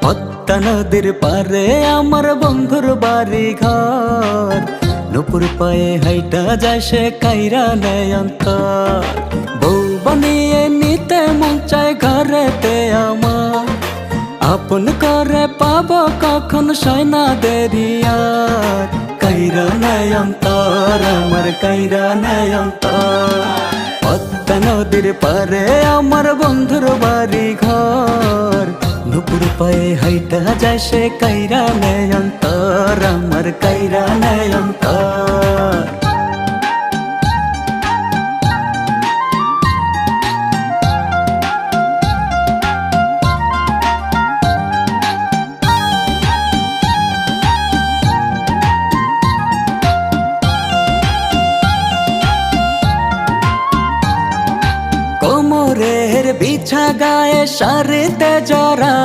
পদ্মা নদীর পারে আমার বন্ধুর বাড়ি ঘর, নুপুর পায়ে হাইটা যায় সে কাইরা নেয় অন্তর। বউ বানিয়ে নিতে মন চায় ঘরেতে আমার, আপন করে পাবো কখন সয়না দেরি আর। কাইরা নেয় অন্তর আমার, কাইরা নেয় অন্তর। পদ্মা নদীর পারে আমার বন্ধুর বাড়ি ঘর, নুপুর পায়ে হাইটা যায় সে কাইরা নেয় অন্তর আমার, কাইরা নেয় অন্তর। কোমরের বিছা গায়ে সারিতে জড়া,